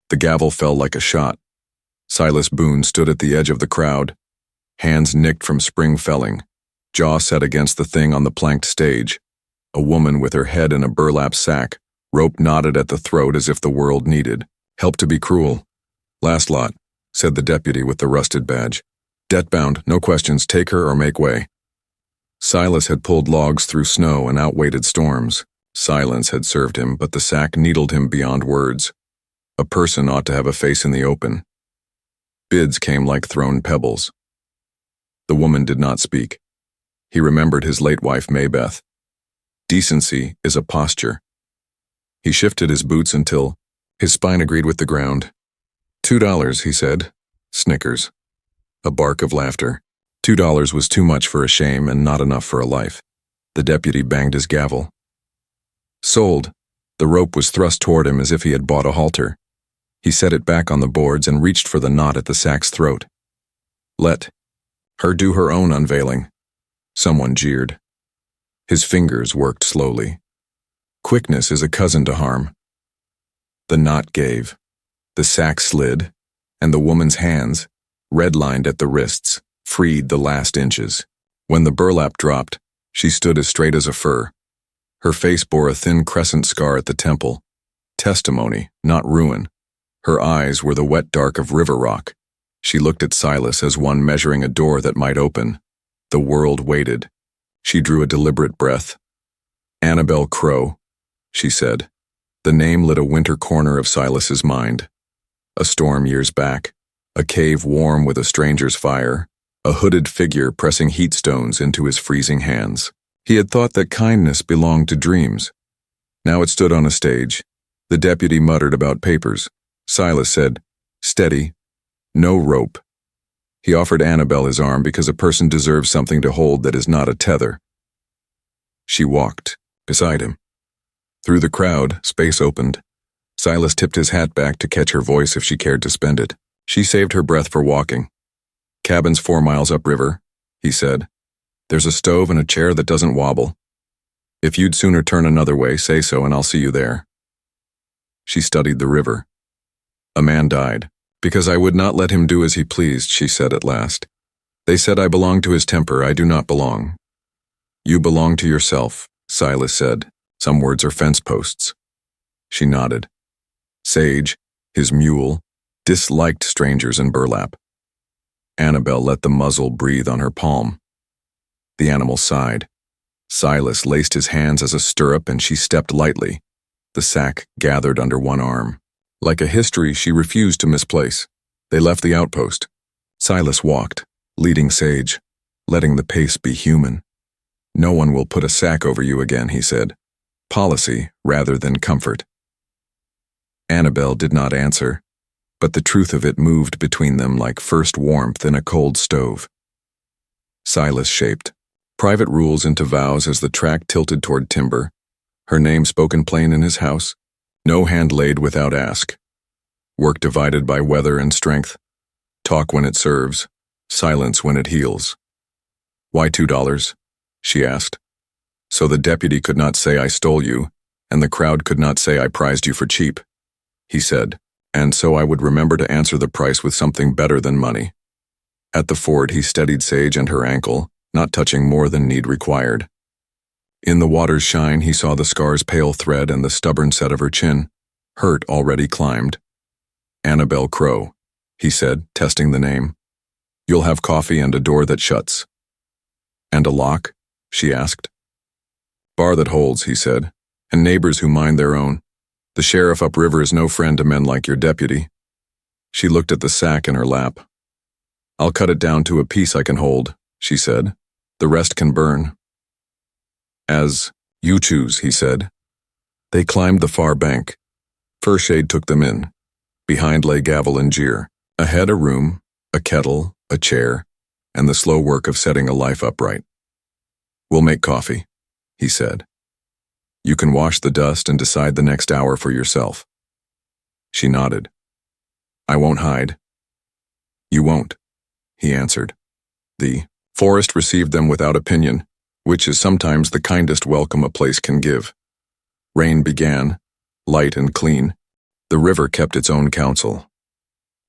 The gavel fell like a shot. Silas Boone stood at the edge of the crowd, hands nicked from spring felling, jaw set against the thing on the planked stage. A woman with her head in a burlap sack, rope knotted at the throat as if the world needed help to be cruel. "Last lot," said the deputy with the rusted badge. "Debt-bound, no questions, take her or make way." Silas had pulled logs through snow and outweighted storms. Silence had served him, but the sack needled him beyond words. A person ought to have a face in the open. Bids came like thrown pebbles. The woman did not speak. He remembered his late wife Maybeth. Decency is a posture. He shifted his boots until his spine agreed with the ground. $2, he said. Snickers. A bark of laughter. $2 was too much for a shame and not enough for a life. The deputy banged his gavel. Sold. The rope was thrust toward him as if he had bought a halter. He set it back on the boards and reached for the knot at the sack's throat. Let her do her own unveiling. Someone jeered. His fingers worked slowly. Quickness is a cousin to harm. The knot gave. The sack slid, and the woman's hands, redlined at the wrists, freed the last inches. When the burlap dropped, she stood as straight as a fir. Her face bore a thin crescent scar at the temple. Testimony, not ruin. Her eyes were the wet dark of river rock. She looked at Silas as one measuring a door that might open. The world waited. She drew a deliberate breath. "Annabelle Crow," she said. The name lit a winter corner of Silas's mind. A storm years back, a cave warm with a stranger's fire, a hooded figure pressing heat stones into his freezing hands. He had thought that kindness belonged to dreams. Now it stood on a stage. The deputy muttered about papers. Silas said, "Steady. No rope." He offered Annabelle his arm because a person deserves something to hold that is not a tether. She walked beside him. Through the crowd, space opened. Silas tipped his hat back to catch her voice if she cared to spend it. She saved her breath for walking. "Cabin's 4 miles upriver," he said. "There's a stove and a chair that doesn't wobble. If you'd sooner turn another way, say so and I'll see you there." She studied the river. "A man died. Because I would not let him do as he pleased," she said at last. "They said I belong to his temper. I do not belong." "You belong to yourself," Silas said. "Some words are fence posts." She nodded. Sage, his mule, disliked strangers in burlap. Annabelle let the muzzle breathe on her palm. The animal sighed. Silas laced his hands as a stirrup and she stepped lightly. The sack gathered under one arm. Like a history she refused to misplace. They left the outpost. Silas walked, leading Sage, letting the pace be human. "No one will put a sack over you again," he said. "Policy rather than comfort." Annabelle did not answer, but the truth of it moved between them like first warmth in a cold stove. Silas shaped private rules into vows as the track tilted toward timber, her name spoken plain in his house, no hand laid without ask. Work divided by weather and strength, talk when it serves, silence when it heals. "Why $2? She asked. "So the deputy could not say I stole you, and the crowd could not say I prized you for cheap," he said, "and so I would remember to answer the price with something better than money." At the ford he steadied Sage and her ankle, not touching more than need required. In the water's shine he saw the scar's pale thread and the stubborn set of her chin. Hurt already climbed. "Annabelle Crow," he said, testing the name. "You'll have coffee and a door that shuts." "And a lock?" she asked. "Bar that holds," he said, "and neighbors who mind their own. The sheriff upriver is no friend to men like your deputy." She looked at the sack in her lap. "I'll cut it down to a piece I can hold," she said. "The rest can burn." "As you choose," he said. They climbed the far bank. Fir shade took them in. Behind lay gavel and jeer. Ahead a room, a kettle, a chair, and the slow work of setting a life upright. "We'll make coffee," he said. "You can wash the dust and decide the next hour for yourself." She nodded. "I won't hide." "You won't," he answered. The forest received them without opinion, which is sometimes the kindest welcome a place can give. Rain began, light and clean. The river kept its own counsel.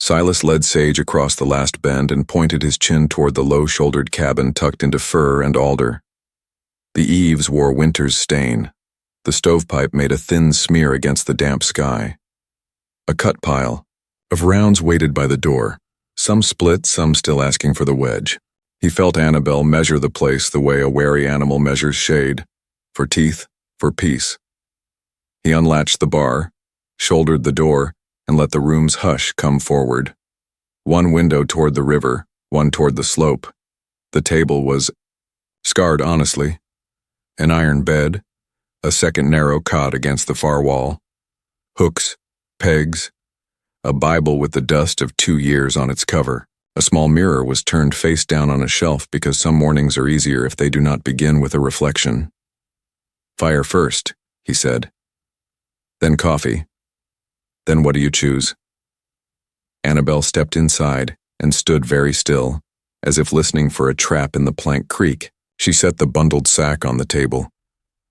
Silas led Sage across the last bend and pointed his chin toward the low-shouldered cabin tucked into fir and alder. The eaves wore winter's stain. The stovepipe made a thin smear against the damp sky. A cut pile of rounds waited by the door, some split, some still asking for the wedge. He felt Annabelle measure the place the way a wary animal measures shade, for teeth, for peace. He unlatched the bar, shouldered the door, and let the room's hush come forward. One window toward the river, one toward the slope. The table was scarred honestly. An iron bed, a second narrow cot against the far wall, hooks, pegs, a Bible with the dust of 2 years on its cover. A small mirror was turned face down on a shelf because some mornings are easier if they do not begin with a reflection. "Fire first," he said. "Then coffee. Then what do you choose?" Annabelle stepped inside and stood very still, as if listening for a trap in the plank creak. She set the bundled sack on the table.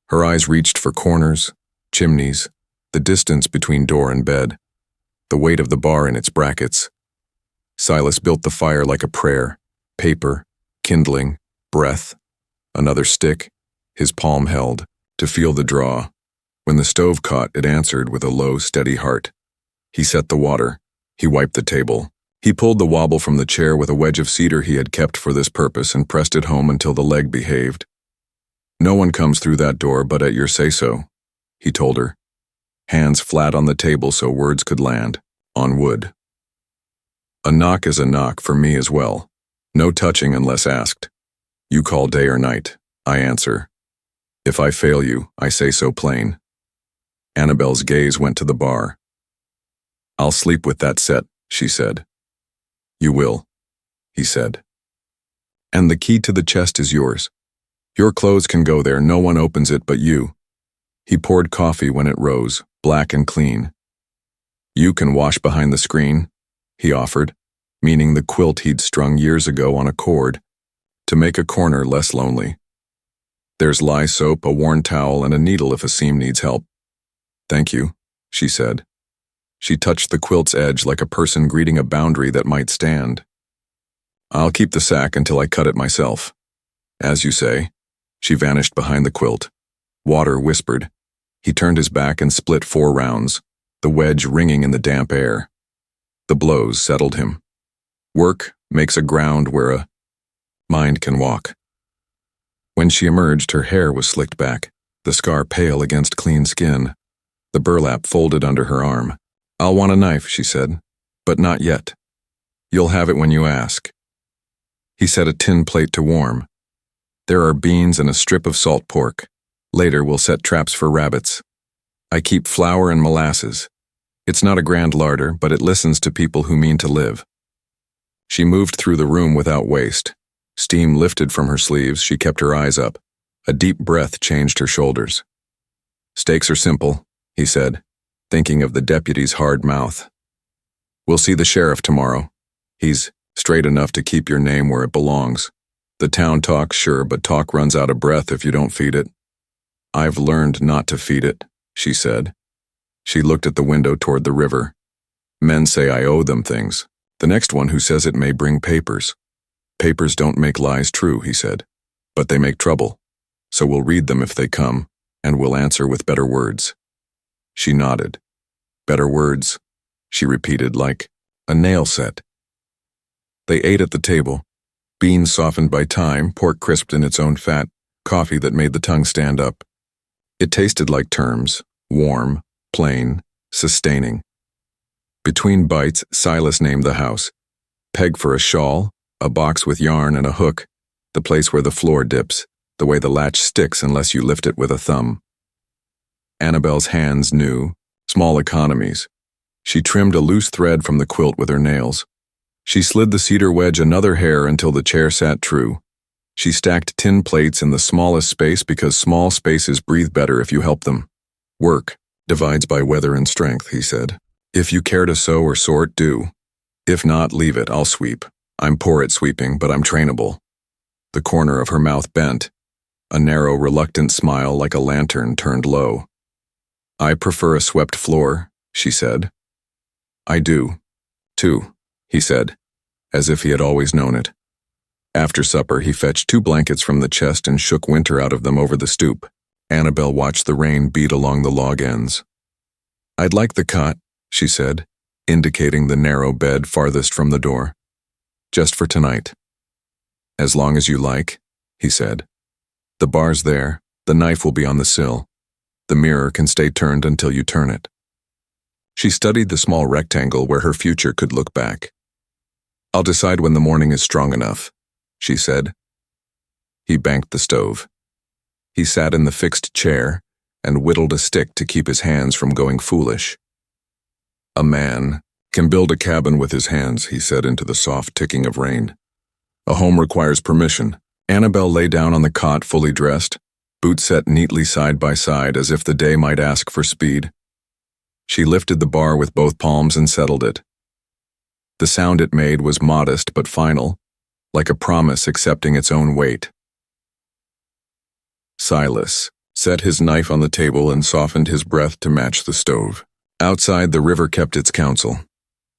Her eyes reached for corners, chimneys, the distance between door and bed, the weight of the bar in its brackets. Silas built the fire like a prayer: paper, kindling, breath, another stick, his palm held, to feel the draw. When the stove caught, it answered with a low, steady heart. He set the water. He wiped the table. He pulled the wobble from the chair with a wedge of cedar he had kept for this purpose and pressed it home until the leg behaved. "No one comes through that door but at your say-so," he told her, hands flat on the table so words could land, on wood. "A knock is a knock for me as well. No touching unless asked. You call day or night, I answer. If I fail you, I say so plain." Annabelle's gaze went to the bar. "I'll sleep with that set," she said. "You will," he said. "And the key to the chest is yours. Your clothes can go there, no one opens it but you." He poured coffee when it rose, black and clean. "You can wash behind the screen," he offered, meaning the quilt he'd strung years ago on a cord, to make a corner less lonely. "There's lye soap, a worn towel, and a needle if a seam needs help." "Thank you," she said. She touched the quilt's edge like a person greeting a boundary that might stand. "I'll keep the sack until I cut it myself." "As you say." She vanished behind the quilt. Water whispered. He turned his back and split 4 rounds, the wedge ringing in the damp air. The blows settled him. Work makes a ground where a mind can walk. When she emerged, her hair was slicked back, the scar pale against clean skin, the burlap folded under her arm. "I'll want a knife," she said, "but not yet. You'll have it when you ask." He set a tin plate to warm. "There are beans and a strip of salt pork. Later we'll set traps for rabbits. I keep flour and molasses. It's not a grand larder, but it listens to people who mean to live." She moved through the room without waste. Steam lifted from her sleeves, she kept her eyes up. A deep breath changed her shoulders. "Stakes are simple," he said, thinking of the deputy's hard mouth. "We'll see the sheriff tomorrow. He's straight enough to keep your name where it belongs. The town talks, sure, but talk runs out of breath if you don't feed it." "I've learned not to feed it," she said. She looked at the window toward the river. "Men say I owe them things. The next one who says it may bring papers." "Papers don't make lies true," he said, "but they make trouble. So we'll read them if they come, and we'll answer with better words." She nodded. "Better words," she repeated like a nail set. They ate at the table. Beans softened by time, pork crisped in its own fat, coffee that made the tongue stand up. It tasted like terms, warm, plain, sustaining. Between bites, Silas named the house. Peg for a shawl, a box with yarn and a hook, the place where the floor dips, the way the latch sticks unless you lift it with a thumb. Annabelle's hands knew, small economies. She trimmed a loose thread from the quilt with her nails. She slid the cedar wedge another hair until the chair sat true. She stacked tin plates in the smallest space because small spaces breathe better if you help them. "Work divides by weather and strength," he said. "If you care to sew or sort, do. If not, leave it, I'll sweep. I'm poor at sweeping, but I'm trainable." The corner of her mouth bent. A narrow, reluctant smile like a lantern turned low. "I prefer a swept floor," she said, I do, too, he said, as if he had always known it. After supper, he fetched 2 blankets from the chest and shook Winter out of them over the stoop. Annabelle watched the rain beat along the log ends. I'd like the cot, she said, indicating the narrow bed farthest from the door. Just for tonight. As long as you like, he said. The bar's there, the knife will be on the sill. The mirror can stay turned until you turn it. She studied the small rectangle where her future could look back. I'll decide when the morning is strong enough, she said. He banked the stove. He sat in the fixed chair and whittled a stick to keep his hands from going foolish. A man can build a cabin with his hands, he said into the soft ticking of rain. A home requires permission. Annabelle lay down on the cot fully dressed, boots set neatly side by side as if the day might ask for speed. She lifted the bar with both palms and settled it. The sound it made was modest but final, like a promise accepting its own weight. Silas set his knife on the table and softened his breath to match the stove. Outside, the river kept its counsel.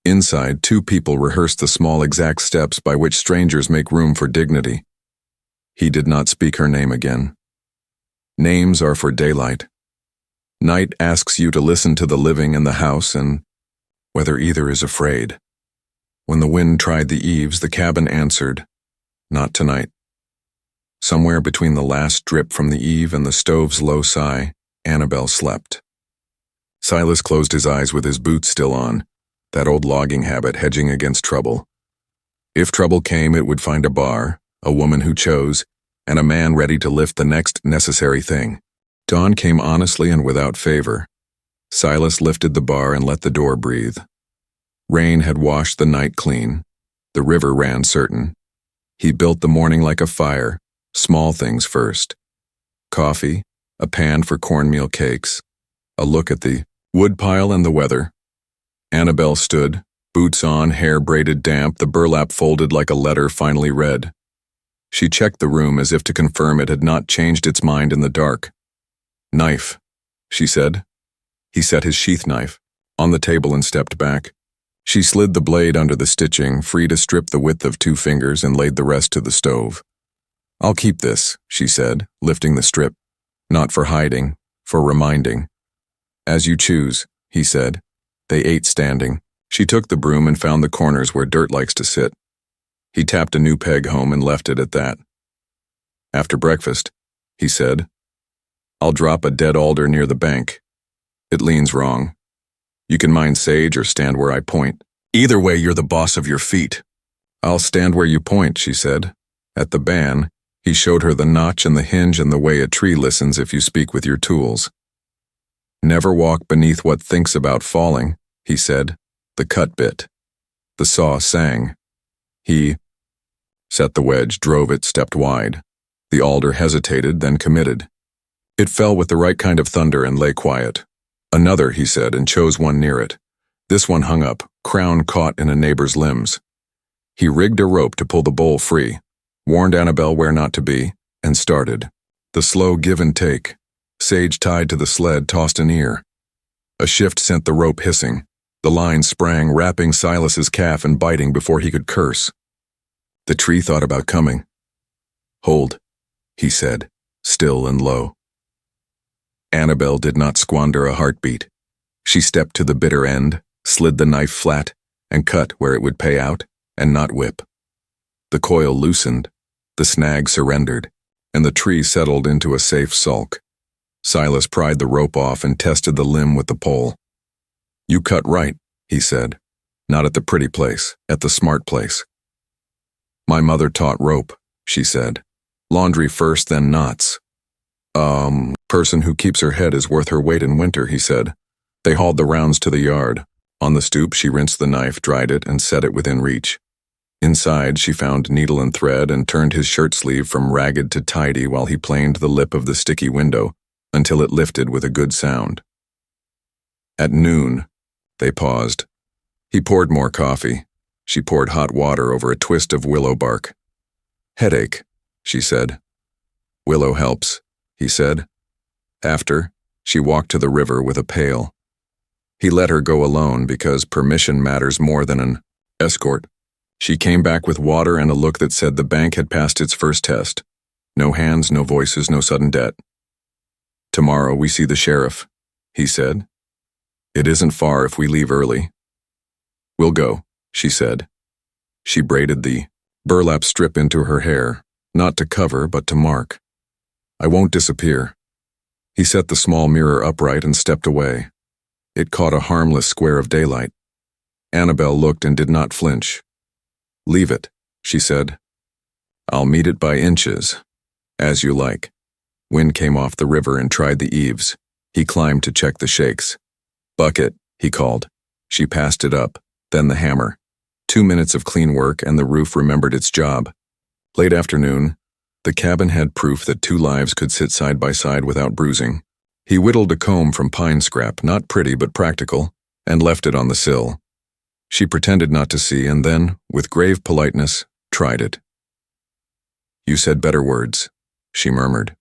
Inside, 2 people rehearsed the small exact steps by which strangers make room for dignity. He did not speak her name again. Names are for daylight. Night asks you to listen to the living in the house and whether either is afraid. When the wind tried the eaves, the cabin answered, not tonight. Somewhere between the last drip from the eave and the stove's low sigh, Annabelle slept. Silas closed his eyes with his boots still on, that old logging habit hedging against trouble. If trouble came, it would find a bar, a woman who chose, and a man ready to lift the next necessary thing. Dawn came honestly and without favor. Silas lifted the bar and let the door breathe. Rain had washed the night clean. The river ran certain. He built the morning like a fire, small things first. Coffee, a pan for cornmeal cakes, a look at the wood pile and the weather. Annabelle stood, boots on, hair braided damp, the burlap folded like a letter finally read. She checked the room as if to confirm it had not changed its mind in the dark. Knife, she said. He set his sheath knife on the table and stepped back. She slid the blade under the stitching, free to strip the width of 2 fingers, and laid the rest to the stove. I'll keep this, she said, lifting the strip. Not for hiding, for reminding. As you choose, he said. They ate standing. She took the broom and found the corners where dirt likes to sit. He tapped a new peg home and left it at that. After breakfast, he said, I'll drop a dead alder near the bank. It leans wrong. You can mind sage or stand where I point. Either way, you're the boss of your feet. I'll stand where you point, she said. At the ban, he showed her the notch and the hinge and the way a tree listens if you speak with your tools. Never walk beneath what thinks about falling, he said. The cut bit. The saw sang. He set the wedge, drove it, stepped wide. The alder hesitated, then committed. It fell with the right kind of thunder and lay quiet. Another, he said, and chose one near it. This one hung up, crown caught in a neighbor's limbs. He rigged a rope to pull the bowl free, warned Annabelle where not to be, and started. The slow give and take. Sage tied to the sled tossed an ear. A shift sent the rope hissing. The line sprang, wrapping Silas's calf and biting before he could curse. The tree thought about coming. Hold, he said, still and low. Annabelle did not squander a heartbeat. She stepped to the bitter end, slid the knife flat, and cut where it would pay out and not whip. The coil loosened, the snag surrendered, and the tree settled into a safe sulk. Silas pried the rope off and tested the limb with the pole. You cut right, he said. Not at the pretty place, at the smart place. My mother taught rope, she said. Laundry first, then knots. Person who keeps her head is worth her weight in winter, he said. They hauled the rounds to the yard. On the stoop, she rinsed the knife, dried it, and set it within reach. Inside, she found needle and thread and turned his shirt sleeve from ragged to tidy while he planed the lip of the sticky window until it lifted with a good sound. At noon, they paused. He poured more coffee. She poured hot water over a twist of willow bark. Headache, she said. Willow helps, he said. After, she walked to the river with a pail. He let her go alone because permission matters more than an escort. She came back with water and a look that said the bank had passed its first test. No hands, no voices, no sudden debt. "Tomorrow we see the sheriff," he said. "It isn't far if we leave early." "We'll go," she said. She braided the burlap strip into her hair, not to cover but to mark. "I won't disappear." He set the small mirror upright and stepped away. It caught a harmless square of daylight. Annabelle looked and did not flinch. "Leave it," she said. "I'll meet it by inches, as you like." Wind came off the river and tried the eaves. He climbed to check the shakes. "Bucket," he called. She passed it up, then the hammer. 2 minutes of clean work and the roof remembered its job. Late afternoon, the cabin had proof that two lives could sit side by side without bruising. He whittled a comb from pine scrap, not pretty but practical, and left it on the sill. She pretended not to see and then, with grave politeness, tried it. "You said better words," she murmured.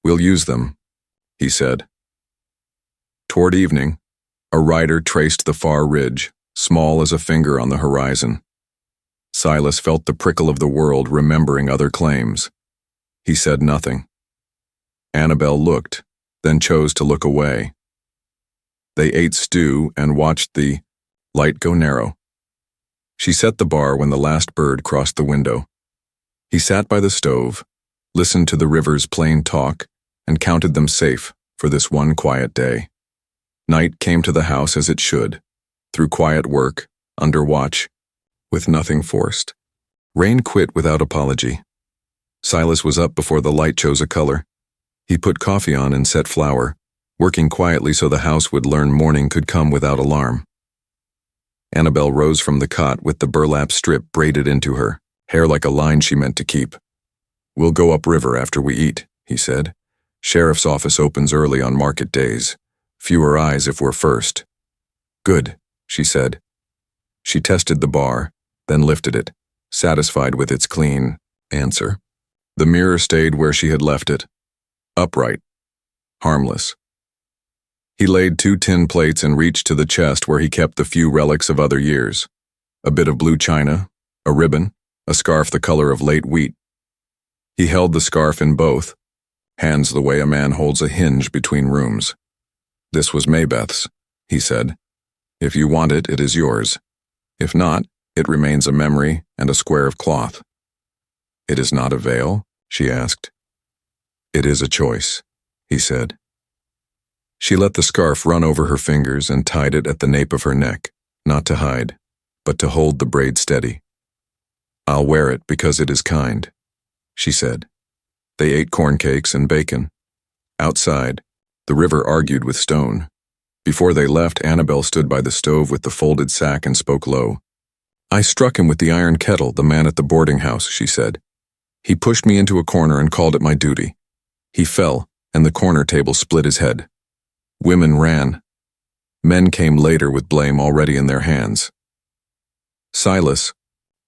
"We'll use them," he said. Toward evening, a rider traced the far ridge, small as a finger on the horizon. Silas felt the prickle of the world remembering other claims. He said nothing. Annabelle looked, then chose to look away. They ate stew and watched the light go narrow. She set the bar when the last bird crossed the window. He sat by the stove, listened to the river's plain talk, and counted them safe for this one quiet day. Night came to the house as it should, through quiet work, under watch, with nothing forced. Rain quit without apology. Silas was up before the light chose a color. He put coffee on and set flour, working quietly so the house would learn morning could come without alarm. Annabelle rose from the cot with the burlap strip braided into her, hair like a line she meant to keep. "We'll go upriver after we eat," he said. "Sheriff's office opens early on market days. Fewer eyes if we're first." "Good," she said. She tested the bar, then lifted it, satisfied with its clean answer. The mirror stayed where she had left it, upright, harmless. He laid 2 tin plates and reached to the chest where he kept the few relics of other years. A bit of blue china, a ribbon, a scarf the color of late wheat. He held the scarf in both, hands the way a man holds a hinge between rooms. "This was Maybeth's," he said. "If you want it, it is yours. If not, it remains a memory and a square of cloth." "It is not a veil?" she asked. "It is a choice," he said. She let the scarf run over her fingers and tied it at the nape of her neck, not to hide, but to hold the braid steady. "I'll wear it because it is kind," she said. They ate corn cakes and bacon. Outside, the river argued with stone. Before they left, Annabelle stood by the stove with the folded sack and spoke low. "I struck him with the iron kettle, the man at the boarding house," she said. "He pushed me into a corner and called it my duty. He fell, and the corner table split his head. Women ran. Men came later with blame already in their hands." Silas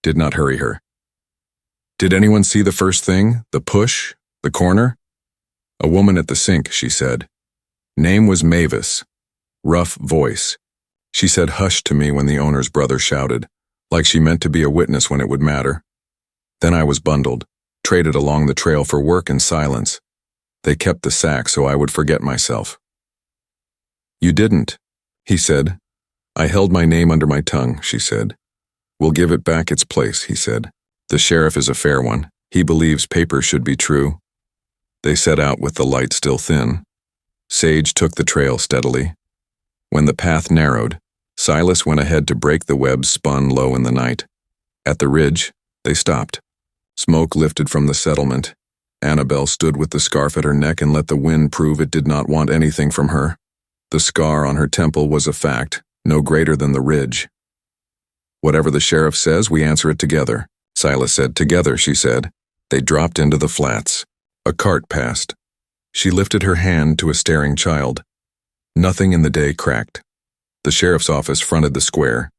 did not hurry her. "Did anyone see the first thing, the push, the corner?" "A woman at the sink," she said. "Name was Mavis. Rough voice. She said hush to me when the owner's brother shouted, like she meant to be a witness when it would matter. Then I was bundled, traded along the trail for work and silence. They kept the sack so I would forget myself." "You didn't," he said. "I held my name under my tongue," she said. "We'll give it back its place," he said. "The sheriff is a fair one. He believes papers should be true." They set out with the light still thin. Sage took the trail steadily. When the path narrowed, Silas went ahead to break the web spun low in the night. At the ridge, they stopped. Smoke lifted from the settlement. Annabelle stood with the scarf at her neck and let the wind prove it did not want anything from her. The scar on her temple was a fact, no greater than the ridge. "Whatever the sheriff says, we answer it together," Silas said. "Together," she said. They dropped into the flats. A cart passed. She lifted her hand to a staring child. Nothing in the day cracked. The sheriff's office fronted the square.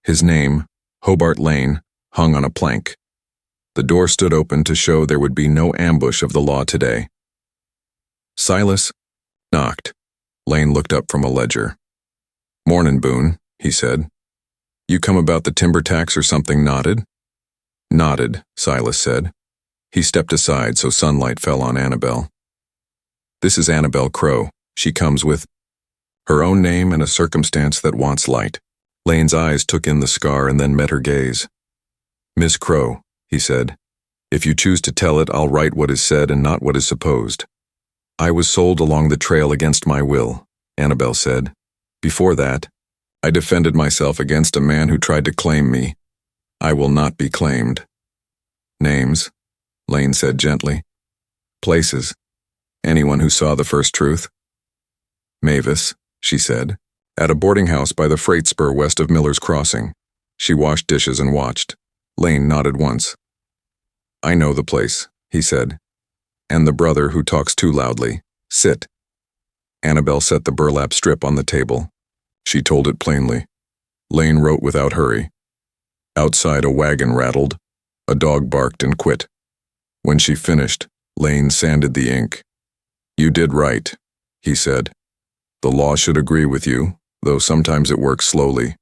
His name, Hobart Lane, hung on a plank. The door stood open to show there would be no ambush of the law today. Silas knocked. Lane looked up from a ledger. "Mornin', Boone," he said. "You come about the timber tax or something?" Nodded, Silas said. He stepped aside so sunlight fell on Annabelle. "This is Annabelle Crow. She comes with her own name and a circumstance that wants light." Lane's eyes took in the scar and then met her gaze. "Miss Crow," he said, "if you choose to tell it, I'll write what is said and not what is supposed." "I was sold along the trail against my will," Annabelle said. "Before that, I defended myself against a man who tried to claim me. I will not be claimed." "Names," Lane said gently. "Places. Anyone who saw the first truth?" "Mavis," she said, "at a boarding house by the freight spur west of Miller's Crossing. She washed dishes and watched." Lane nodded once. "I know the place," he said. "And the brother who talks too loudly. Sit." Annabelle set the burlap strip on the table. She told it plainly. Lane wrote without hurry. Outside, a wagon rattled. A dog barked and quit. When she finished, Lane sanded the ink. "You did right," he said. "The law should agree with you, though sometimes it works slowly.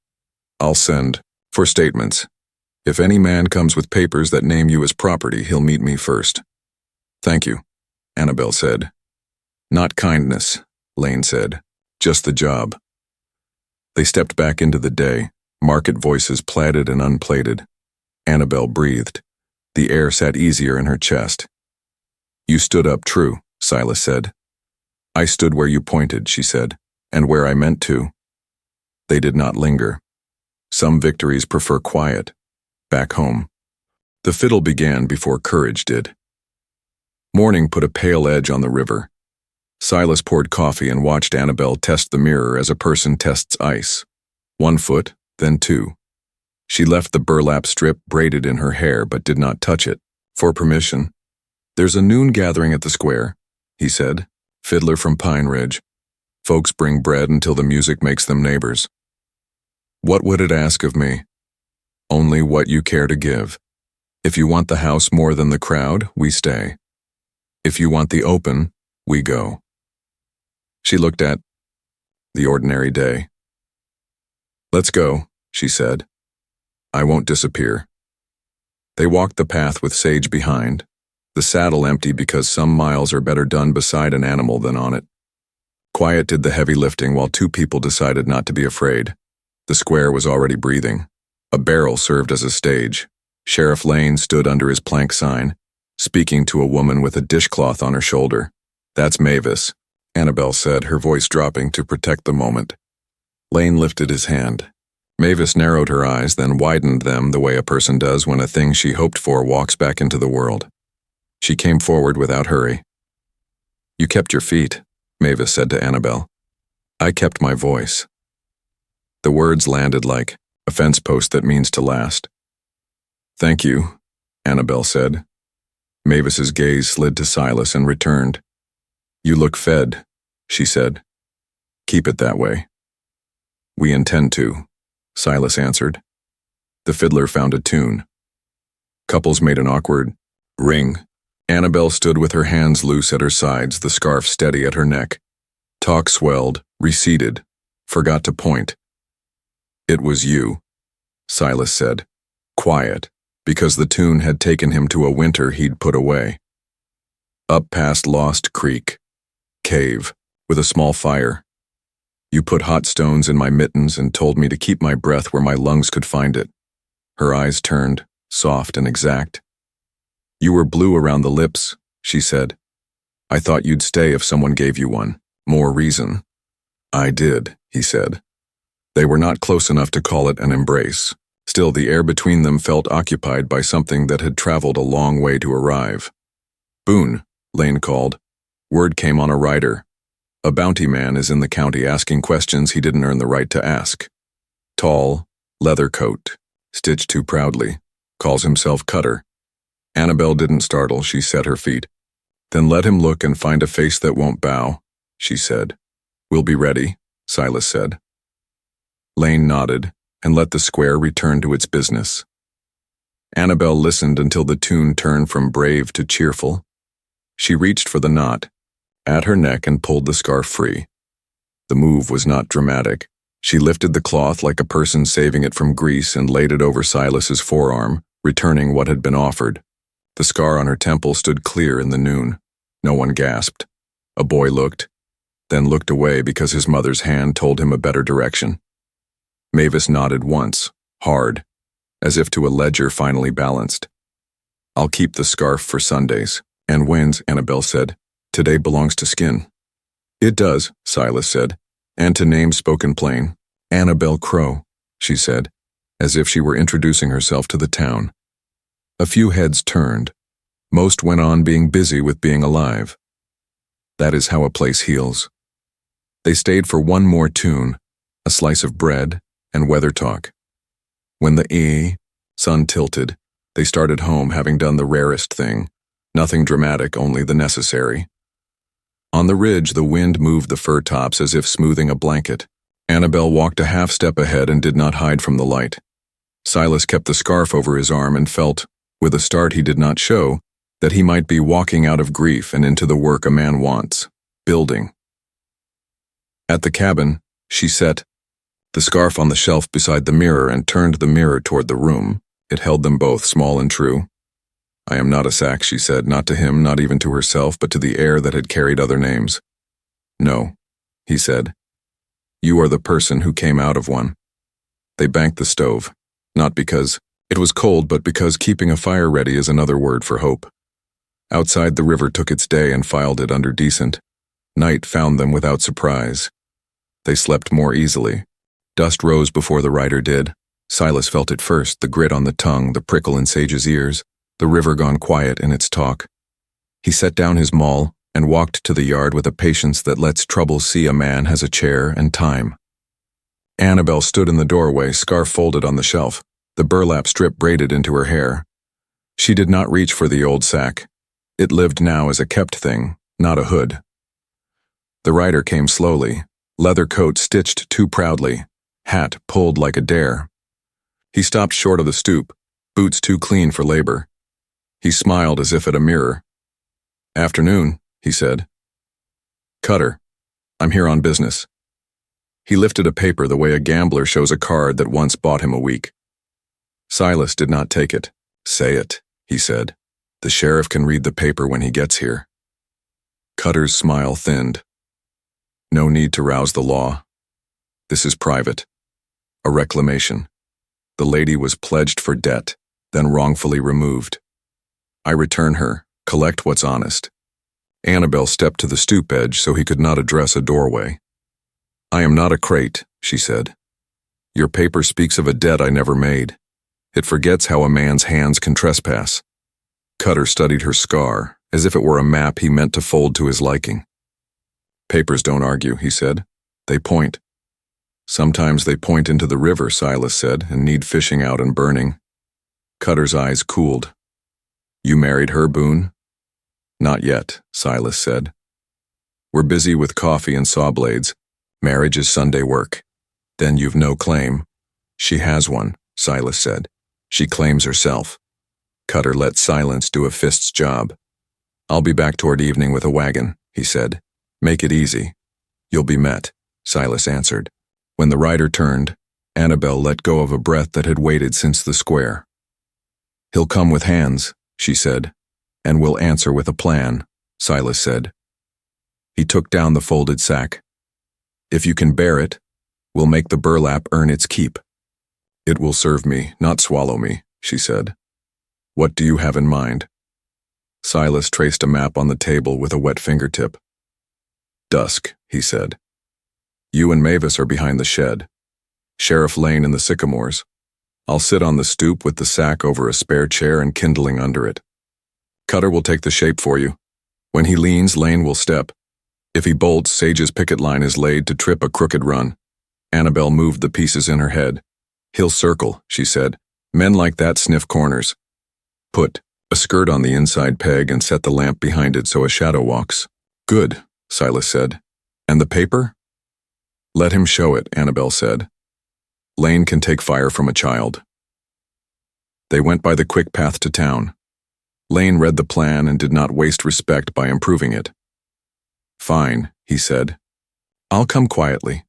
I'll send for statements. If any man comes with papers that name you as property, he'll meet me first." "Thank you," Annabelle said. "Not kindness," Lane said. "Just the job." They stepped back into the day, market voices plaited and unplaited. Annabelle breathed. The air sat easier in her chest. "You stood up true," Silas said. "I stood where you pointed," she said, "and where I meant to." They did not linger. Some victories prefer quiet. Back home. The fiddle began before courage did. Morning put a pale edge on the river. Silas poured coffee and watched Annabelle test the mirror as a person tests ice. 1 foot, then 2. She left the burlap strip braided in her hair but did not touch it, for permission. "There's a noon gathering at the square," he said. "Fiddler from Pine Ridge. Folks bring bread until the music makes them neighbors." "What would it ask of me?" "Only what you care to give. If you want the house more than the crowd, we stay. If you want the open, we go." She looked at the ordinary day. "Let's go," she said. "I won't disappear." They walked the path with Sage behind, the saddle empty because some miles are better done beside an animal than on it. Quiet did the heavy lifting while 2 people decided not to be afraid. The square was already breathing. A barrel served as a stage. Sheriff Lane stood under his plank sign, speaking to a woman with a dishcloth on her shoulder. "That's Mavis," Annabelle said, her voice dropping to protect the moment. Lane lifted his hand. Mavis narrowed her eyes, then widened them the way a person does when a thing she hoped for walks back into the world. She came forward without hurry. "You kept your feet," Mavis said to Annabelle. "I kept my voice." The words landed like a fence post that means to last. "Thank you," Annabelle said. Mavis's gaze slid to Silas and returned. "You look fed," she said. "Keep it that way." "We intend to," Silas answered. The fiddler found a tune. Couples made an awkward ring. Annabelle stood with her hands loose at her sides, the scarf steady at her neck. Talk swelled, receded, forgot to point. "It was you," Silas said. Quiet, because the tune had taken him to a winter he'd put away. "Up past Lost Creek. Cave, with a small fire. You put hot stones in my mittens and told me to keep my breath where my lungs could find it." Her eyes turned, soft and exact. "You were blue around the lips," she said. "I thought you'd stay if someone gave you one. More reason." "I did," he said. They were not close enough to call it an embrace. Still, the air between them felt occupied by something that had traveled a long way to arrive. "Boone," Lane called. Word came on a rider. "A bounty man is in the county asking questions he didn't earn the right to ask. Tall, leather coat, stitched too proudly, calls himself Cutter." Annabelle didn't startle, she set her feet. "Then let him look and find a face that won't bow," she said. "We'll be ready," Silas said. Lane nodded and let the square return to its business. Annabelle listened until the tune turned from brave to cheerful. She reached for the knot at her neck and pulled the scarf free. The move was not dramatic, She lifted the cloth like a person saving it from grease and laid it over Silas's forearm, returning what had been offered. The scar on her temple stood clear in the noon. No one gasped. A boy looked, then looked away because his mother's hand told him a better direction. Mavis nodded once, hard, as if to a ledger finally balanced. "I'll keep the scarf for Sundays." "And wins," Annabelle said. "Today belongs to Skin." "It does," Silas said, "and to names spoken plain. Annabelle Crow," she said, as if she were introducing herself to the town. A few heads turned. Most went on being busy with being alive. That is how a place heals. They stayed for one more tune, a slice of bread, and weather talk. When the sun tilted, they started home having done the rarest thing. Nothing dramatic, only the necessary. On the ridge, the wind moved the fir tops as if smoothing a blanket. Annabelle walked a half step ahead and did not hide from the light. Silas kept the scarf over his arm and felt, with a start he did not show, that he might be walking out of grief and into the work a man wants, building. At the cabin, she set the scarf on the shelf beside the mirror and turned the mirror toward the room. It held them both, small and true. "I am not a sack," she said, not to him, not even to herself, but to the air that had carried other names. "No," he said. "You are the person who came out of one." They banked the stove, not because it was cold, but because keeping a fire ready is another word for hope. Outside, the river took its day and filed it under decent. Night found them without surprise. They slept more easily. Dust rose before the rider did. Silas felt it first, the grit on the tongue, the prickle in Sage's ears, the river gone quiet in its talk. He set down his maul and walked to the yard with a patience that lets trouble see a man has a chair and time. Annabelle stood in the doorway, scarf folded on the shelf, the burlap strip braided into her hair. She did not reach for the old sack. It lived now as a kept thing, not a hood. The rider came slowly, leather coat stitched too proudly, hat pulled like a dare. He stopped short of the stoop, boots too clean for labor. He smiled as if at a mirror. "Afternoon," he said. "Cutter, I'm here on business." He lifted a paper the way a gambler shows a card that once bought him a week. Silas did not take it. "Say it," he said. "The sheriff can read the paper when he gets here." Cutter's smile thinned. "No need to rouse the law. This is private. A reclamation. The lady was pledged for debt, then wrongfully removed. I return her, collect what's honest." Annabelle stepped to the stoop edge so he could not address a doorway. "I am not a crate," she said. "Your paper speaks of a debt I never made. It forgets how a man's hands can trespass." Cutter studied her scar, as if it were a map he meant to fold to his liking. "Papers don't argue," he said. "They point." "Sometimes they point into the river," Silas said, "and need fishing out and burning." Cutter's eyes cooled. "You married her, Boone?" "Not yet," Silas said. "We're busy with coffee and saw blades. Marriage is Sunday work." "Then you've no claim." "She has one," Silas said. "She claims herself." Cutter let silence do a fist's job. "I'll be back toward evening with a wagon," he said. "Make it easy." "You'll be met," Silas answered. When the rider turned, Annabelle let go of a breath that had waited since the square. "He'll come with hands," she said. "And we'll answer with a plan," Silas said. He took down the folded sack. "If you can bear it, we'll make the burlap earn its keep." "It will serve me, not swallow me," she said. "What do you have in mind?" Silas traced a map on the table with a wet fingertip. "Dusk," he said. "You and Mavis are behind the shed. Sheriff Lane in the sycamores. I'll sit on the stoop with the sack over a spare chair and kindling under it. Cutter will take the shape for you. When he leans, Lane will step. If he bolts, Sage's picket line is laid to trip a crooked run." Annabelle moved the pieces in her head. "He'll circle," she said. "Men like that sniff corners. Put a skirt on the inside peg and set the lamp behind it so a shadow walks." "Good," Silas said. "And the paper?" "Let him show it," Annabelle said. "Lane can take fire from a child." They went by the quick path to town. Lane read the plan and did not waste respect by improving it. "Fine," he said. "I'll come quietly.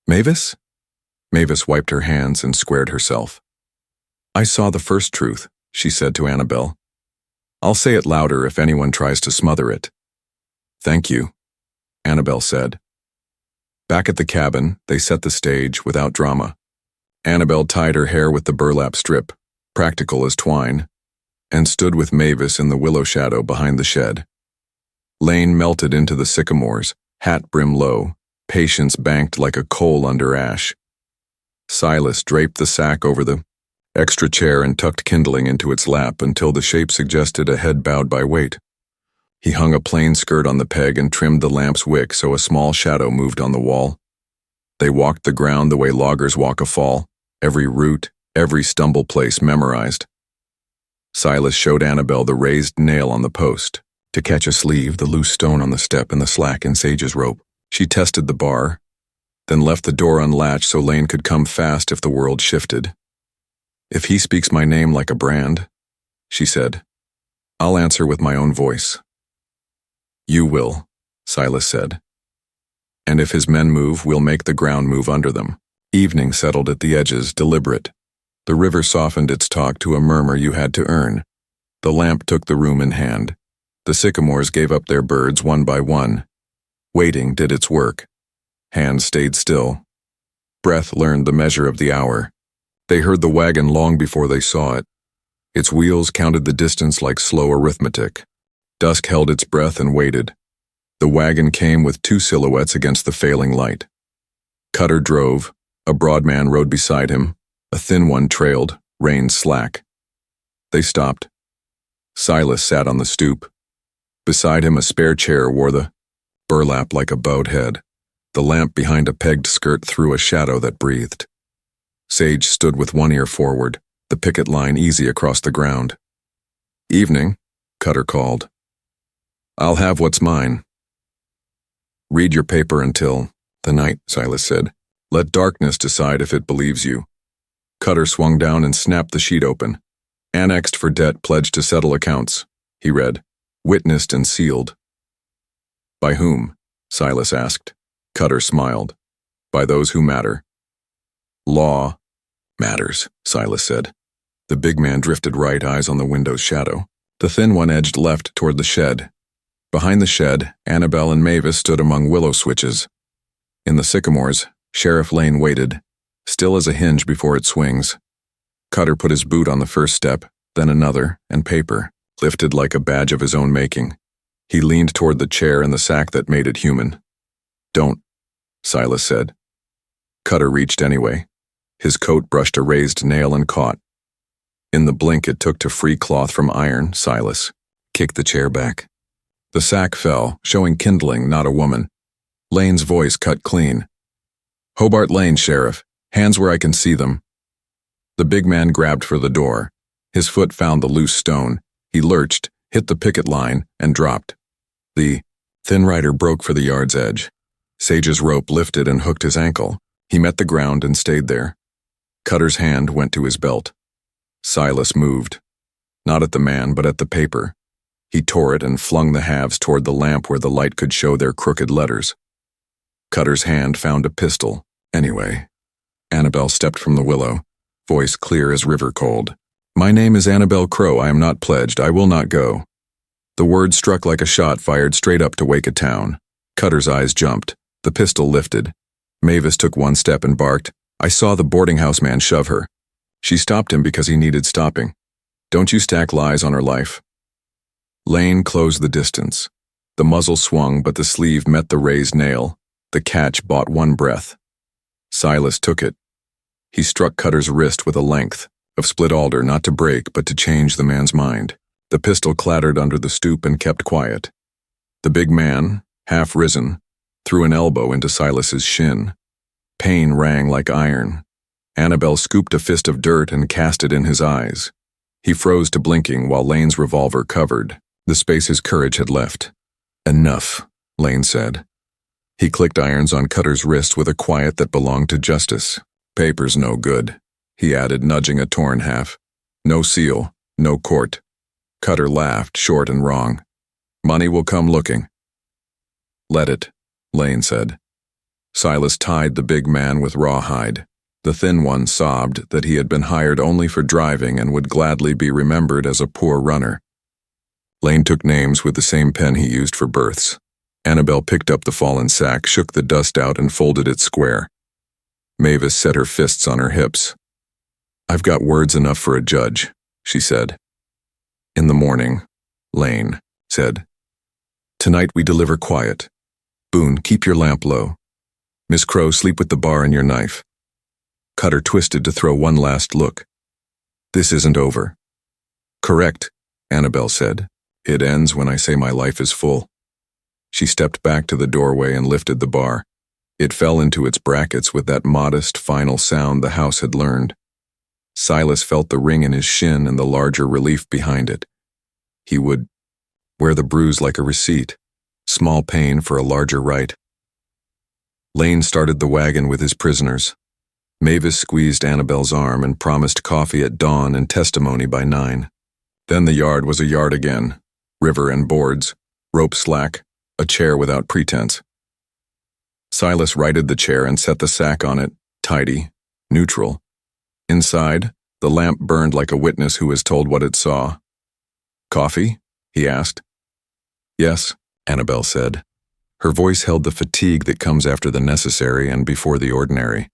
Mavis?" Mavis wiped her hands and squared herself. I saw the first truth, she said to Annabelle. I'll say it louder if anyone tries to smother it. Thank you, Annabelle said. Back at the cabin, they set the stage without drama. Annabelle tied her hair with the burlap strip, practical as twine, and stood with Mavis in the willow shadow behind the shed. Lane melted into the sycamores, hat brim low, patience banked like a coal under ash. Silas draped the sack over the extra chair and tucked kindling into its lap until the shape suggested a head bowed by weight. He hung a plain skirt on the peg and trimmed the lamp's wick so a small shadow moved on the wall. They walked the ground the way loggers walk a fall, every root, every stumble place memorized. Silas showed Annabelle the raised nail on the post, to catch a sleeve, the loose stone on the step, and the slack in Sage's rope. She tested the bar, then left the door unlatched so Lane could come fast if the world shifted. If he speaks my name like a brand, she said, I'll answer with my own voice. You will, Silas said. And if his men move, we'll make the ground move under them. Evening settled at the edges, deliberate. The river softened its talk to a murmur you had to earn. The lamp took the room in hand. The sycamores gave up their birds one by one. Waiting did its work. Hands stayed still. Breath learned the measure of the hour. They heard the wagon long before they saw it. Its wheels counted the distance like slow arithmetic. Dusk held its breath and waited. The wagon came with two silhouettes against the failing light. Cutter drove. A broad man rode beside him. A thin one trailed, reins slack. They stopped. Silas sat on the stoop. Beside him a spare chair wore the burlap like a bowed head. The lamp behind a pegged skirt threw a shadow that breathed. Sage stood with one ear forward, the picket line easy across the ground. Evening, Cutter called. I'll have what's mine. Read your paper until the night, Silas said. Let darkness decide if it believes you. Cutter swung down and snapped the sheet open. Annexed for debt pledged to settle accounts, he read. Witnessed and sealed. By whom? Silas asked. Cutter smiled. By those who matter. Law matters, Silas said. The big man drifted right, eyes on the window's shadow. The thin one edged left toward the shed. Behind the shed, Annabelle and Mavis stood among willow switches. In the sycamores, Sheriff Lane waited, still as a hinge before it swings. Cutter put his boot on the first step, then another, and paper, lifted like a badge of his own making. He leaned toward the chair and the sack that made it human. Don't, Silas said. Cutter reached anyway. His coat brushed a raised nail and caught. In the blink it took to free cloth from iron, Silas kicked the chair back. The sack fell, showing kindling, not a woman. Lane's voice cut clean. Hobart Lane, Sheriff. Hands where I can see them. The big man grabbed for the door. His foot found the loose stone. He lurched, hit the picket line, and dropped. The thin rider broke for the yard's edge. Sage's rope lifted and hooked his ankle. He met the ground and stayed there. Cutter's hand went to his belt. Silas moved. Not at the man, but at the paper. He tore it and flung the halves toward the lamp where the light could show their crooked letters. Cutter's hand found a pistol. Anyway. Annabelle stepped from the willow, voice clear as river cold. My name is Annabelle Crow. I am not pledged. I will not go. The word struck like a shot fired straight up to wake a town. Cutter's eyes jumped. The pistol lifted. Mavis took one step and barked. I saw the boarding house man shove her. She stopped him because he needed stopping. Don't you stack lies on her life. Lane closed the distance. The muzzle swung, but the sleeve met the raised nail. The catch bought one breath. Silas took it. He struck Cutter's wrist with a length of split alder, not to break, but to change the man's mind. The pistol clattered under the stoop and kept quiet. The big man, half risen, threw an elbow into Silas's shin. Pain rang like iron. Annabelle scooped a fist of dirt and cast it in his eyes. He froze to blinking while Lane's revolver covered the space his courage had left. Enough, Lane said. He clicked irons on Cutter's wrist with a quiet that belonged to justice. Paper's no good, he added, nudging a torn half. No seal, no court. Cutter laughed, short and wrong. Money will come looking. Let it, Lane said. Silas tied the big man with rawhide. The thin one sobbed that he had been hired only for driving and would gladly be remembered as a poor runner. Lane took names with the same pen he used for births. Annabelle picked up the fallen sack, shook the dust out, and folded it square. Mavis set her fists on her hips. "I've got words enough for a judge," she said. "In the morning," Lane said. "Tonight we deliver quiet. Boone, keep your lamp low. Miss Crow, sleep with the bar and your knife." Cutter twisted to throw one last look. "This isn't over." "Correct," Annabelle said. "It ends when I say my life is full." She stepped back to the doorway and lifted the bar. It fell into its brackets with that modest, final sound the house had learned. Silas felt the ring in his shin and the larger relief behind it. He would wear the bruise like a receipt, small pain for a larger right. Lane started the wagon with his prisoners. Mavis squeezed Annabelle's arm and promised coffee at dawn and testimony by 9. Then the yard was a yard again. River and boards, rope slack, a chair without pretense. Silas righted the chair and set the sack on it, tidy, neutral. Inside, the lamp burned like a witness who was told what it saw. "Coffee?" he asked. "Yes," Annabelle said. Her voice held the fatigue that comes after the necessary and before the ordinary.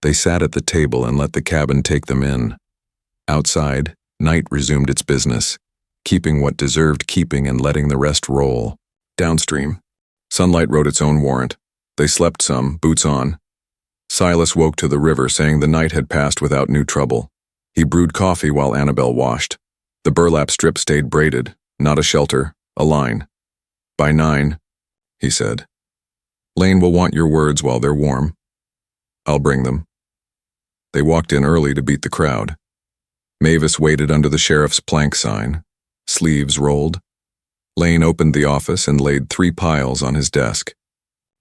They sat at the table and let the cabin take them in. Outside, night resumed its business, keeping what deserved keeping and letting the rest roll. Downstream, sunlight wrote its own warrant. They slept some, boots on. Silas woke to the river, saying the night had passed without new trouble. He brewed coffee while Annabelle washed. The burlap strip stayed braided, not a shelter, a line. "By 9, he said. "Lane will want your words while they're warm." "I'll bring them." They walked in early to beat the crowd. Mavis waited under the sheriff's plank sign, sleeves rolled. Lane opened the office and laid 3 piles on his desk.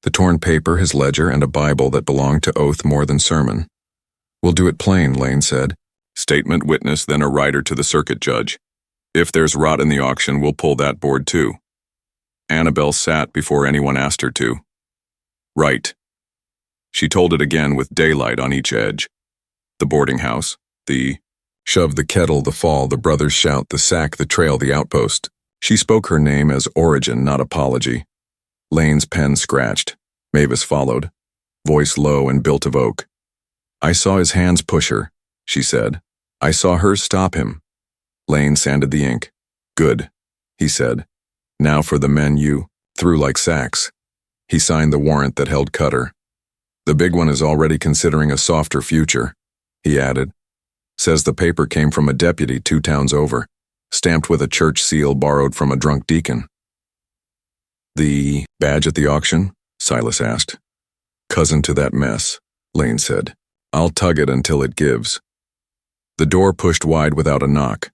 The torn paper, his ledger, and a Bible that belonged to oath more than sermon. "We'll do it plain," Lane said. "Statement, witness, then a rider to the circuit judge. If there's rot in the auction, we'll pull that board too." Annabelle sat before anyone asked her to. "Right." She told it again with daylight on each edge. The boarding house, the shove, the kettle, the fall, the brothers' shout, the sack, the trail, the outpost. She spoke her name as origin, not apology. Lane's pen scratched. Mavis followed, voice low and built of oak. "I saw his hands push her," she said. "I saw hers stop him." Lane sanded the ink. "Good," he said. "Now for the men you threw like sacks." He signed the warrant that held Cutter. "The big one is already considering a softer future," he added. "Says the paper came from a deputy 2 towns over, stamped with a church seal borrowed from a drunk deacon." "The badge at the auction?" Silas asked. "Cousin to that mess," Lane said. "I'll tug it until it gives." The door pushed wide without a knock.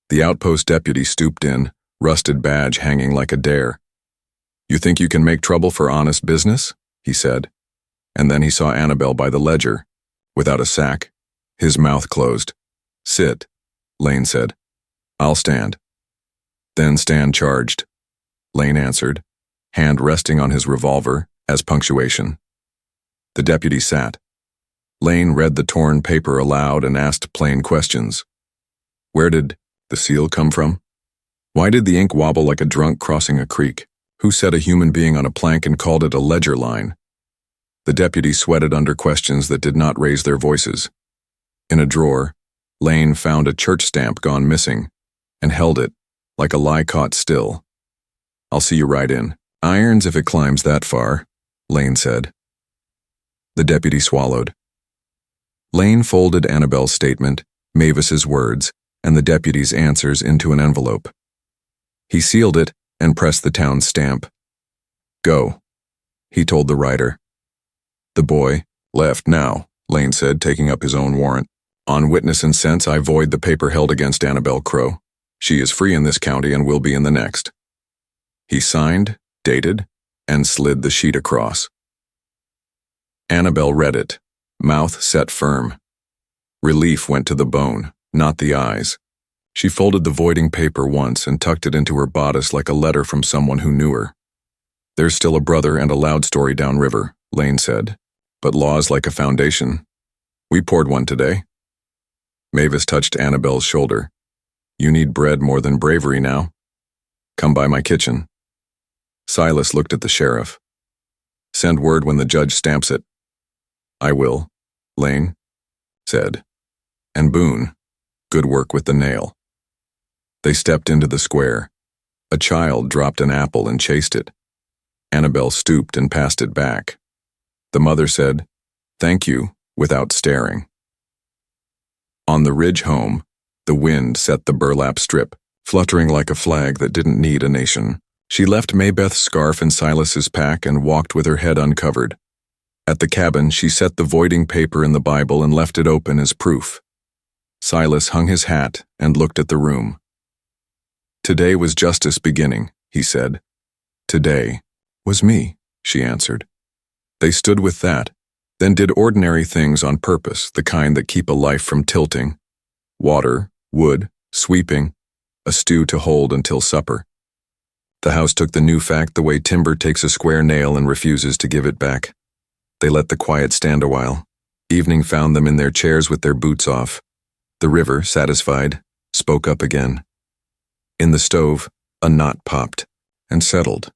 The outpost deputy stooped in, rusted badge hanging like a dare. "You think you can make trouble for honest business?" he said. And then he saw Annabelle by the ledger, without a sack, his mouth closed. "Sit," Lane said. "I'll stand." "Then stand charged," Lane answered, hand resting on his revolver as punctuation. The deputy sat. Lane read the torn paper aloud and asked plain questions. Where did the seal come from? Why did the ink wobble like a drunk crossing a creek? Who set a human being on a plank and called it a ledger line? The deputy sweated under questions that did not raise their voices. In a drawer, Lane found a church stamp gone missing and held it, like a lie caught still. "I'll see you right in. Irons if it climbs that far," Lane said. The deputy swallowed. Lane folded Annabelle's statement, Mavis's words, and the deputy's answers into an envelope. He sealed it and pressed the town's stamp. "Go," he told the writer. "The boy left now," Lane said, taking up his own warrant. "On witness and sense, I void the paper held against Annabelle Crow. She is free in this county and will be in the next." He signed, dated, and slid the sheet across. Annabelle read it, mouth set firm. Relief went to the bone, not the eyes. She folded the voiding paper once and tucked it into her bodice like a letter from someone who knew her. "There's still a brother and a loud story downriver," Lane said, "but law's like a foundation. We poured one today. Mavis touched Annabelle's shoulder. You need bread more than bravery now. Come by my kitchen. Silas looked at the sheriff. Send word when the judge stamps it. I will, Lane said. And Boone, good work with the nail. They stepped into the square. A child dropped an apple and chased it. Annabelle stooped and passed it back. The mother said, "Thank you," without staring. On the ridge home, the wind set the burlap strip, fluttering like a flag that didn't need a nation. She left Maybeth's scarf in Silas's pack and walked with her head uncovered. At the cabin, she set the voiding paper in the Bible and left it open as proof. Silas hung his hat and looked at the room. Today was justice beginning, he said. Today was me, she answered. They stood with that, then did ordinary things on purpose, the kind that keep a life from tilting. Water, wood, sweeping, a stew to hold until supper. The house took the new fact the way timber takes a square nail and refuses to give it back. They let the quiet stand a while. Evening found them in their chairs with their boots off. The river, satisfied, spoke up again. In the stove, a knot popped and settled.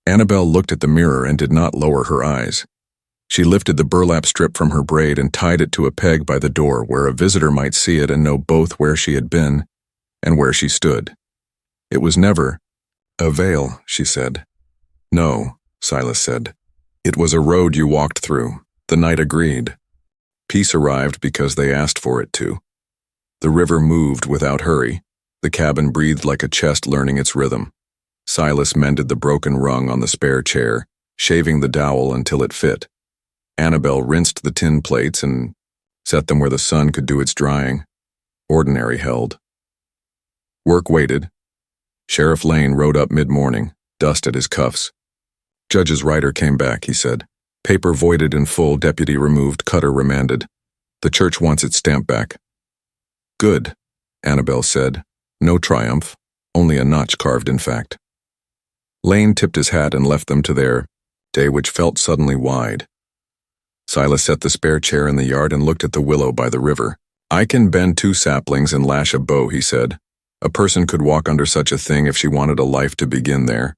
Annabelle looked at the mirror and did not lower her eyes. She lifted the burlap strip from her braid and tied it to a peg by the door where a visitor might see it and know both where she had been and where she stood. It was never a veil, she said. No, Silas said. It was a road you walked through. The night agreed. Peace arrived because they asked for it to. The river moved without hurry. The cabin breathed like a chest learning its rhythm. Silas mended the broken rung on the spare chair, shaving the dowel until it fit. Annabelle rinsed the tin plates and set them where the sun could do its drying. Ordinary held. Work waited. Sheriff Lane rode up mid-morning, dust at his cuffs. Judge's rider came back, he said. Paper voided in full, deputy removed, cutter remanded. The church wants its stamp back. Good, Annabelle said. No triumph, only a notch carved in fact. Lane tipped his hat and left them to their day, which felt suddenly wide. Silas set the spare chair in the yard and looked at the willow by the river. I can bend 2 saplings and lash a bow, he said. A person could walk under such a thing if she wanted a life to begin there.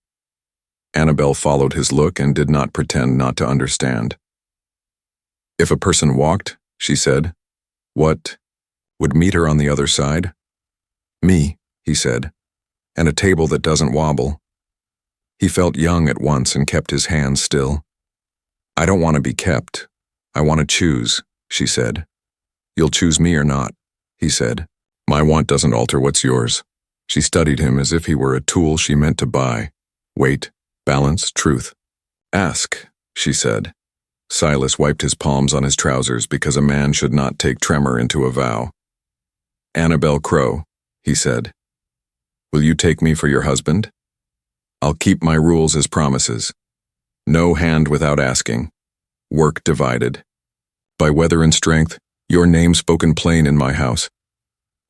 Annabelle followed his look and did not pretend not to understand. If a person walked, she said, what would meet her on the other side? Me, he said, and a table that doesn't wobble. He felt young at once and kept his hands still. I don't want to be kept. I want to choose, she said. You'll choose me or not, he said. My want doesn't alter what's yours. She studied him as if he were a tool she meant to buy. Weight, balance, truth. Ask, she said. Silas wiped his palms on his trousers because a man should not take tremor into a vow. Annabelle Crow, he said. Will you take me for your husband? I'll keep my rules as promises. No hand without asking. Work divided. By weather and strength, your name spoken plain in my house.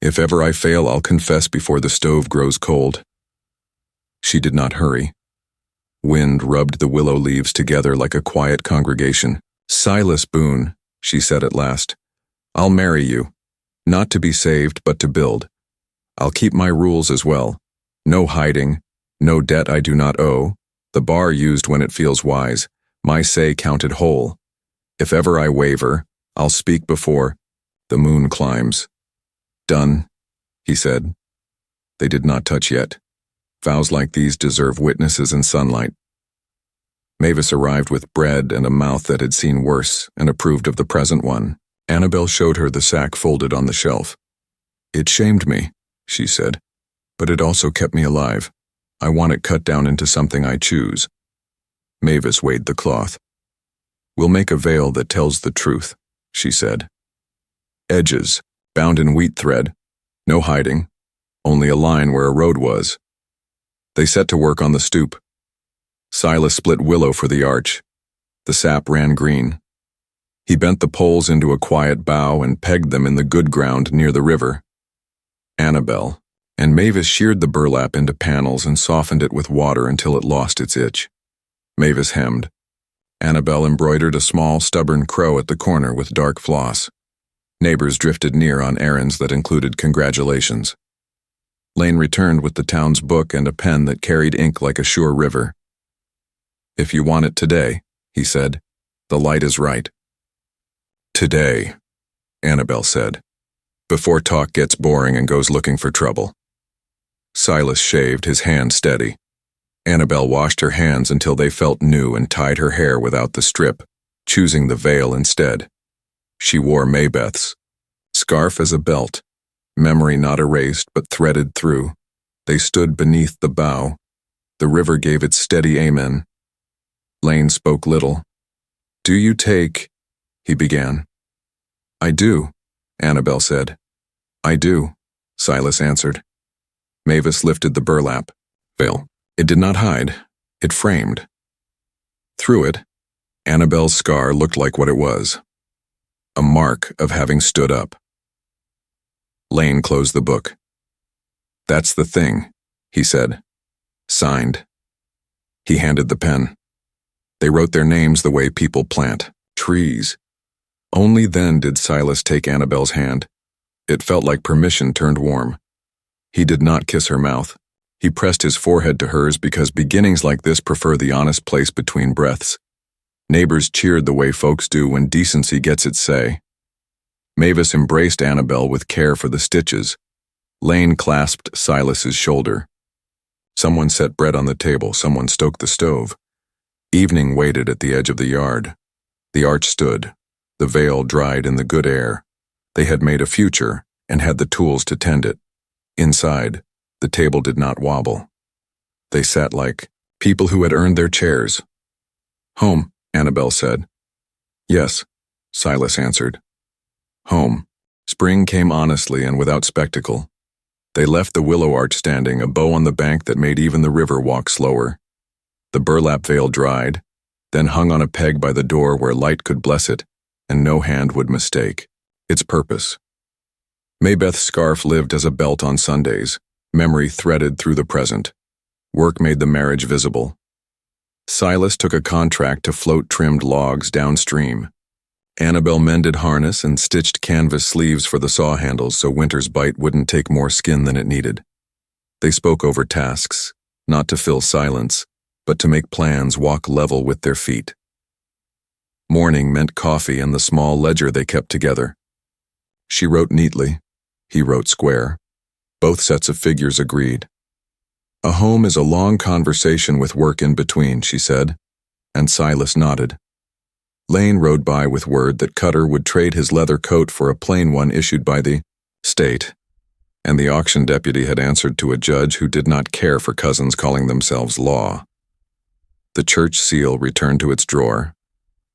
If ever I fail, I'll confess before the stove grows cold. She did not hurry. Wind rubbed the willow leaves together like a quiet congregation. Silas Boone, she said at last, I'll marry you. Not to be saved, but to build. I'll keep my rules as well. No hiding, no debt I do not owe, the bar used when it feels wise, my say counted whole. If ever I waver, I'll speak before the moon climbs. Done, he said. They did not touch yet. Vows like these deserve witnesses and sunlight. Mavis arrived with bread and a mouth that had seen worse and approved of the present one. Annabelle showed her the sack folded on the shelf. It shamed me, she said, but it also kept me alive. I want it cut down into something I choose. Mavis weighed the cloth. We'll make a veil that tells the truth, she said. Edges, bound in wheat thread, no hiding, only a line where a road was. They set to work on the stoop. Silas split willow for the arch. The sap ran green. He bent the poles into a quiet bow and pegged them in the good ground near the river. Annabelle and Mavis sheared the burlap into panels and softened it with water until it lost its itch. Mavis hemmed. Annabelle embroidered a small, stubborn crow at the corner with dark floss. Neighbors drifted near on errands that included congratulations. Lane returned with the town's book and a pen that carried ink like a sure river. "If you want it today," he said, "the light is right." "Today," Annabelle said, "before talk gets boring and goes looking for trouble." Silas shaved, his hand steady. Annabelle washed her hands until they felt new and tied her hair without the strip, choosing the veil instead. She wore Maybeth's scarf as a belt, memory not erased but threaded through. They stood beneath the bow. The river gave its steady amen. Lane spoke little. "Do you take—" he began. "I do," Annabelle said. "I do," Silas answered. Mavis lifted the burlap veil. It did not hide. It framed. Through it, Annabelle's scar looked like what it was. A mark of having stood up. Lane closed the book. "That's the thing," he said. "Signed." He handed the pen. They wrote their names the way people plant trees. Only then did Silas take Annabelle's hand. It felt like permission turned warm. He did not kiss her mouth. He pressed his forehead to hers because beginnings like this prefer the honest place between breaths. Neighbors cheered the way folks do when decency gets its say. Mavis embraced Annabelle with care for the stitches. Lane clasped Silas's shoulder. Someone set bread on the table, someone stoked the stove. Evening waited at the edge of the yard. The arch stood. The veil dried in the good air. They had made a future and had the tools to tend it. Inside, the table did not wobble. They sat like people who had earned their chairs. "Home," Annabelle said. "Yes," Silas answered. Home. Spring came honestly and without spectacle. They left the willow arch standing, a bow on the bank that made even the river walk slower. The burlap veil dried, then hung on a peg by the door where light could bless it, and no hand would mistake its purpose. Maybeth's scarf lived as a belt on Sundays, memory threaded through the present. Work made the marriage visible. Silas took a contract to float trimmed logs downstream. Annabelle mended harness and stitched canvas sleeves for the saw handles so winter's bite wouldn't take more skin than it needed. They spoke over tasks, not to fill silence, but to make plans walk level with their feet. Morning meant coffee and the small ledger they kept together. She wrote neatly. He wrote square. Both sets of figures agreed. "A home is a long conversation with work in between," she said, and Silas nodded. Lane rode by with word that Cutter would trade his leather coat for a plain one issued by the state, and the auction deputy had answered to a judge who did not care for cousins calling themselves law. The church seal returned to its drawer.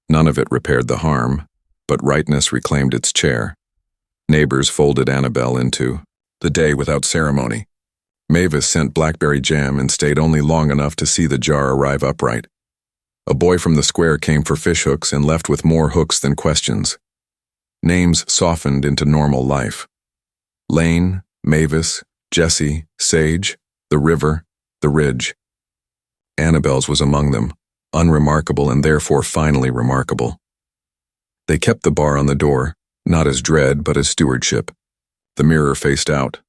None of it repaired the harm, but rightness reclaimed its chair. Neighbors folded Annabelle into the day without ceremony. Mavis sent blackberry jam and stayed only long enough to see the jar arrive upright. A boy from the square came for fish hooks and left with more hooks than questions. Names softened into normal life. Lane, Mavis, Jessie, Sage, the river, the ridge. Annabelle's was among them, unremarkable and therefore finally remarkable. They kept the bar on the door, not as dread but as stewardship. The mirror faced out,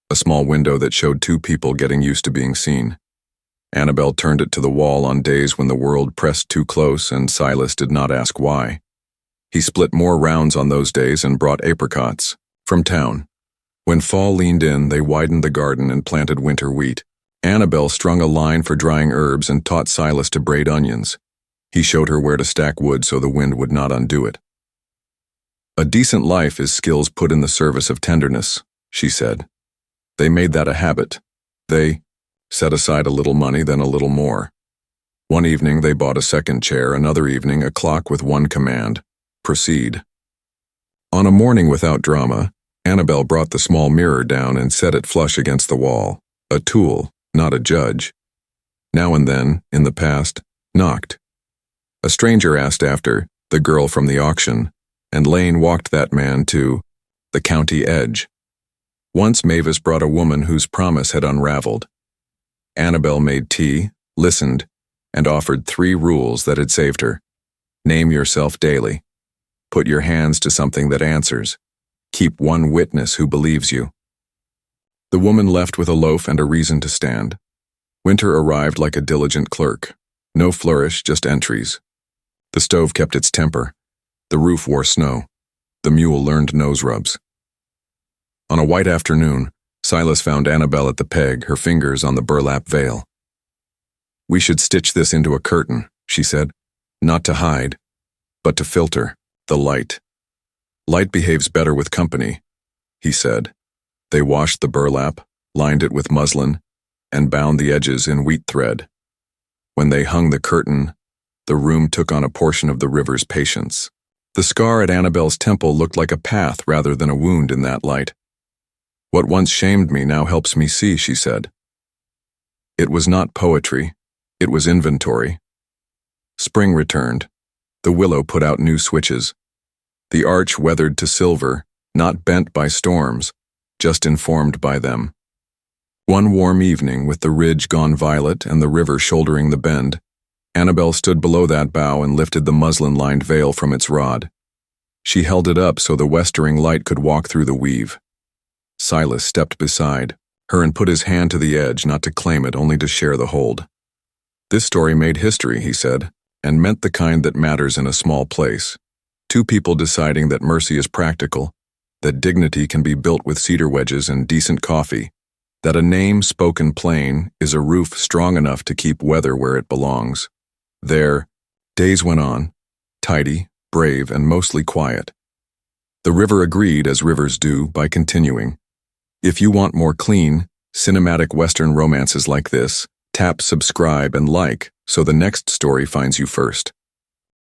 a small window that showed two people getting used to being seen. Annabelle turned it to the wall on days when the world pressed too close and Silas did not ask why. He split more rounds on those days and brought apricots from town. When fall leaned in, they widened the garden and planted winter wheat. Annabelle strung a line for drying herbs and taught Silas to braid onions. He showed her where to stack wood so the wind would not undo it. "A decent life is skills put in the service of tenderness," she said. They made that a habit. They set aside a little money, then a little more. One evening they bought a second chair, another evening a clock with one command: proceed. On a morning without drama, Annabelle brought the small mirror down and set it flush against the wall, a tool, not a judge. Now and then, in the past, knocked. A stranger asked after the girl from the auction, and Lane walked that man to the county edge. Once Mavis brought a woman whose promise had unraveled. Annabelle made tea, listened, and offered 3 rules that had saved her. Name yourself daily. Put your hands to something that answers. Keep one witness who believes you. The woman left with a loaf and a reason to stand. Winter arrived like a diligent clerk. No flourish, just entries. The stove kept its temper. The roof wore snow. The mule learned nose rubs. On a white afternoon, Silas found Annabelle at the peg, her fingers on the burlap veil. "We should stitch this into a curtain," she said. "Not to hide, but to filter the light. Light behaves better with company," he said. They washed the burlap, lined it with muslin, and bound the edges in wheat thread. When they hung the curtain, the room took on a portion of the river's patience. The scar at Annabelle's temple looked like a path rather than a wound in that light. "What once shamed me now helps me see," she said. It was not poetry, it was inventory. Spring returned. The willow put out new switches. The arch weathered to silver, not bent by storms, just informed by them. One warm evening, with the ridge gone violet and the river shouldering the bend, Annabelle stood below that bough and lifted the muslin-lined veil from its rod. She held it up so the westering light could walk through the weave. Silas stepped beside her and put his hand to the edge, not to claim it, only to share the hold. "This story made history," he said, "and meant the kind that matters in a small place. Two people deciding that mercy is practical, that dignity can be built with cedar wedges and decent coffee, that a name spoken plain is a roof strong enough to keep weather where it belongs." There, days went on, tidy, brave, and mostly quiet. The river agreed, as rivers do, by continuing. If you want more clean, cinematic Western romances like this, tap subscribe and like so the next story finds you first.